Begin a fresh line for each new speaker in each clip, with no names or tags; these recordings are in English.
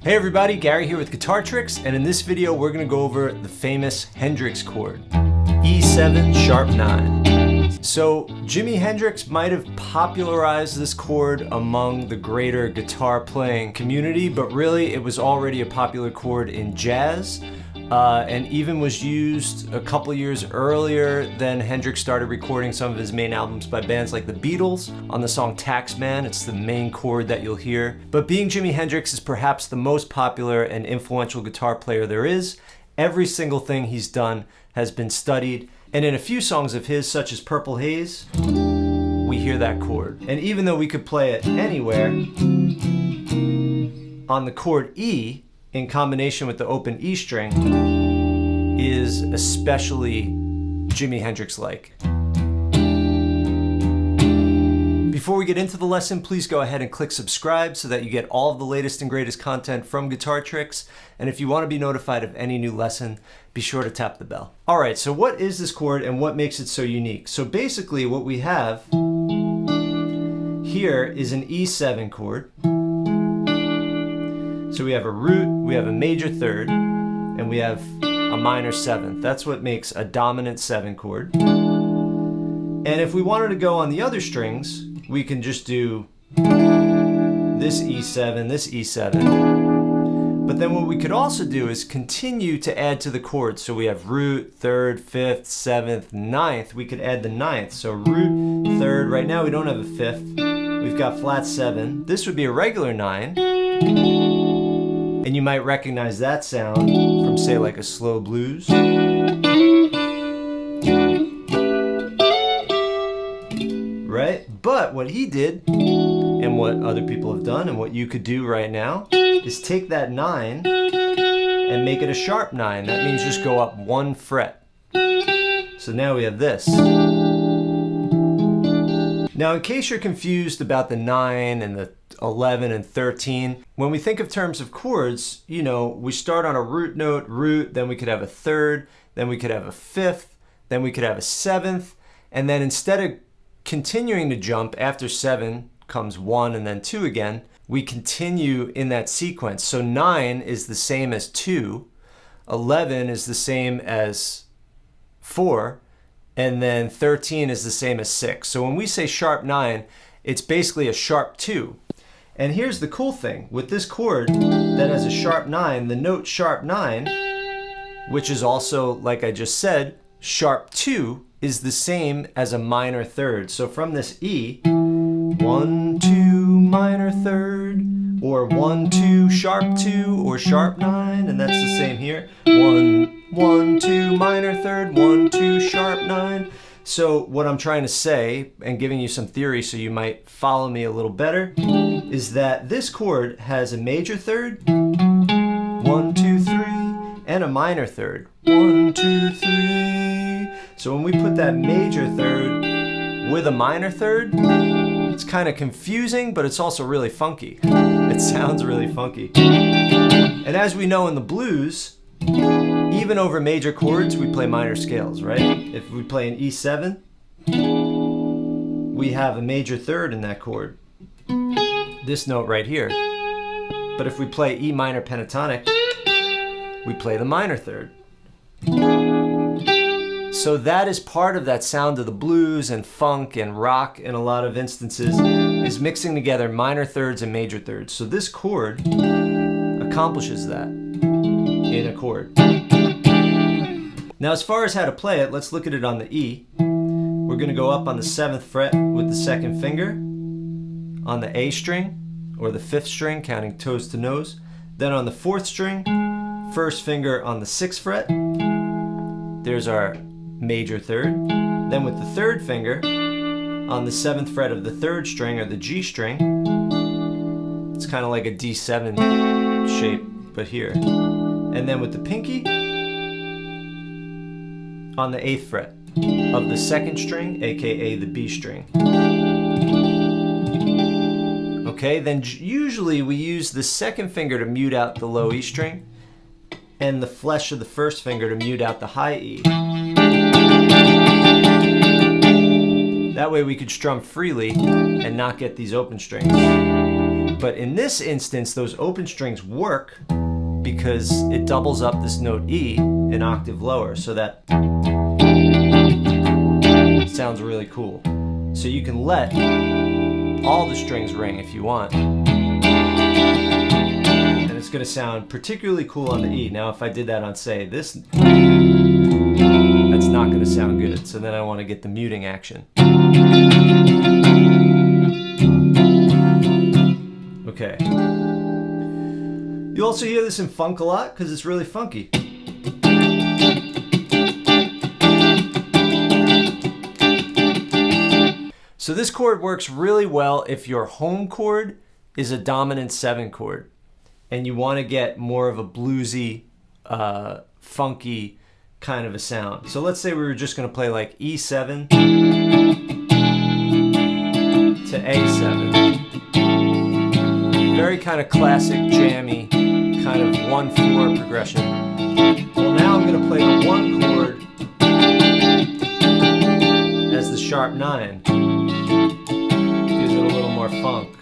Hey everybody, Gary here with Guitar Tricks, and in this video we're going to go over the famous Hendrix chord, E7 sharp 9. So Jimi Hendrix might have popularized this chord among the greater guitar playing community, but really it was already a popular chord in jazz. And even was used a couple years earlier than Hendrix started recording some of his main albums by bands like the Beatles. On the song Taxman, it's the main chord that you'll hear. But being Jimi Hendrix is perhaps the most popular and influential guitar player there is. Every single thing he's done has been studied, and in a few songs of his, such as Purple Haze, we hear that chord. And even though we could play it anywhere, on the chord E, in combination with the open E string, is especially Jimi Hendrix-like. Before we get into the lesson, please go ahead and click subscribe so that you get all of the latest and greatest content from Guitar Tricks. And if you want to be notified of any new lesson, be sure to tap the bell. All right, so what is this chord and what makes it so unique? So basically what we have here is an E7 chord. So we have a root, we have a major third, and we have a minor seventh. That's what makes a dominant 7 chord. And if we wanted to go on the other strings, we can just do this E7, this E7. But then what we could also do is continue to add to the chords. So we have root, third, fifth, seventh, ninth. We could add the ninth. So root, third. Right now we don't have a fifth. We've got flat 7. This would be a regular 9. And you might recognize that sound from, say, like a slow blues. Right? But what he did, and what other people have done, and what you could do right now, is take that 9 and make it a sharp 9. That means just go up 1 fret. So now we have this. Now, in case you're confused about the 9 and the 11 and 13, when we think of terms of chords, you know, we start on a root note, root, then we could have a third, then we could have a fifth, then we could have a seventh, and then instead of continuing to jump, after 7 comes 1 and then 2 again, we continue in that sequence. So 9 is the same as 2, 11 is the same as 4, and then 13 is the same as 6. So when we say sharp 9, it's basically a sharp 2. And here's the cool thing. With this chord that has a sharp 9, the note sharp 9, which is also, like I just said, sharp 2, is the same as a minor third. So from this E, 1, 2, minor third, or 1, 2, sharp 2, or sharp 9, and that's the same here. 1, 1, 2, minor third, 1, 2, sharp 9. So what I'm trying to say, and giving you some theory so you might follow me a little better, is that this chord has a major third, 1, 2, 3, and a minor third, 1, 2, 3. So when we put that major third with a minor third, it's kind of confusing, but it's also really funky. It sounds really funky. And as we know in the blues, even over major chords, we play minor scales, right? If we play an E7, we have a major third in that chord. This note right here. But if we play E minor pentatonic, we play the minor third. So that is part of that sound of the blues and funk and rock in a lot of instances, is mixing together minor thirds and major thirds. So this chord accomplishes that in a chord. Now as far as how to play it, let's look at it on the E. We're going to go up on the 7th fret with the 2nd finger, on the A string, or the 5th string, counting toes to nose. Then on the 4th string, 1st finger on the 6th fret. There's our major third. Then with the 3rd finger, on the 7th fret of the 3rd string, or the G string, it's kind of like a D7 shape, but here. And then with the pinky, on the 8th fret of the 2nd string, aka the B string. Okay, then usually we use the 2nd finger to mute out the low E string, and the flesh of the 1st finger to mute out the high E. That way we could strum freely and not get these open strings. But in this instance, those open strings work because it doubles up this note E an octave lower, so that sounds really cool. So you can let all the strings ring if you want. And it's going to sound particularly cool on the E. Now if I did that on, say, this, that's not going to sound good. So then I want to get the muting action. Okay. You also hear this in funk a lot because it's really funky. So this chord works really well if your home chord is a dominant 7 chord and you want to get more of a bluesy, funky kind of a sound. So let's say we were just going to play like E7 to A7. Very kind of classic, jammy, kind of 1-4 progression. Well, now I'm going to play the 1 chord as the sharp 9. Gives it a little more funk.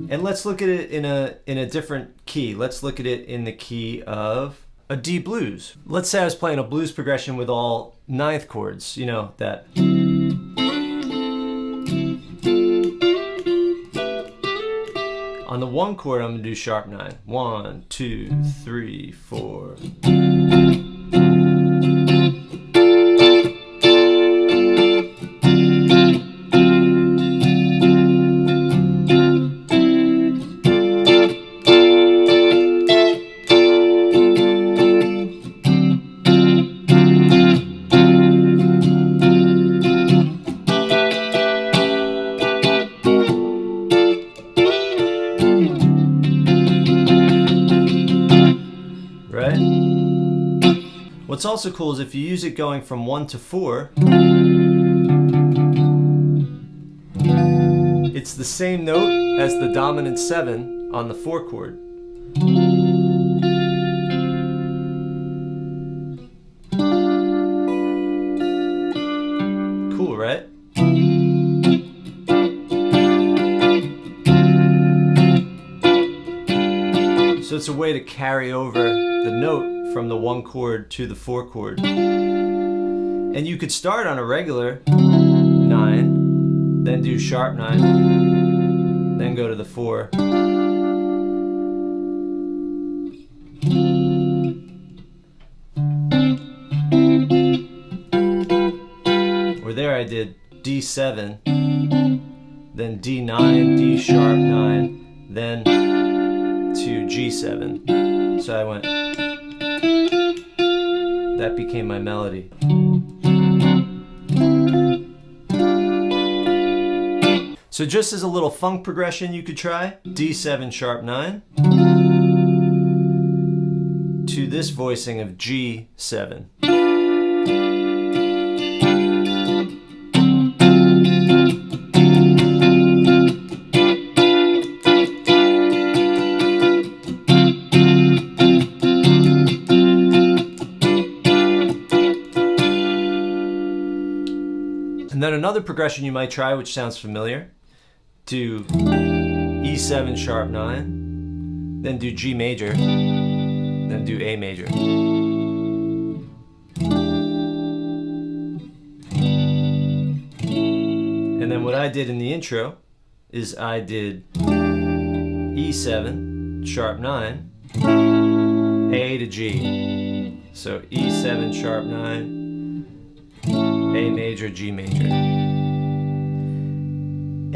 And let's look at it in a different key. Let's look at it in the key of a D blues. Let's say I was playing a blues progression with all 9th chords, you know, that. On the 1 chord, I'm going to do sharp 9. 1, 2, 3, 4. What's also cool is if you use it going from 1 to 4, it's the same note as the dominant 7 on the 4 chord. Cool, right? So it's a way to carry over the note from the 1 chord to the 4 chord. And you could start on a regular 9, then do sharp 9, then go to the 4. Or there I did D7, then D9, D sharp 9, then to G7. So I went, that became my melody. So just as a little funk progression you could try, D7 sharp 9 to this voicing of G7. And then another progression you might try, which sounds familiar, do E7 sharp 9, then do G major, then do A major. And then what I did in the intro is I did E7 sharp 9, A to G. So E7 sharp 9, A major, G major.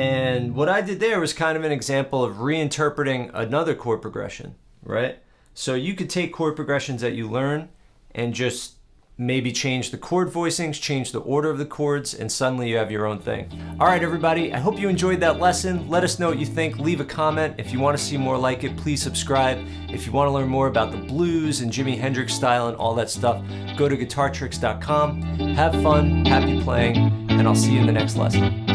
And what I did there was kind of an example of reinterpreting another chord progression, right? So you could take chord progressions that you learn and just maybe change the chord voicings, change the order of the chords, and suddenly you have your own thing. All right, everybody, I hope you enjoyed that lesson. Let us know what you think. Leave a comment. If you want to see more like it, please subscribe. If you want to learn more about the blues and Jimi Hendrix style and all that stuff, go to guitartricks.com. Have fun, happy playing, and I'll see you in the next lesson.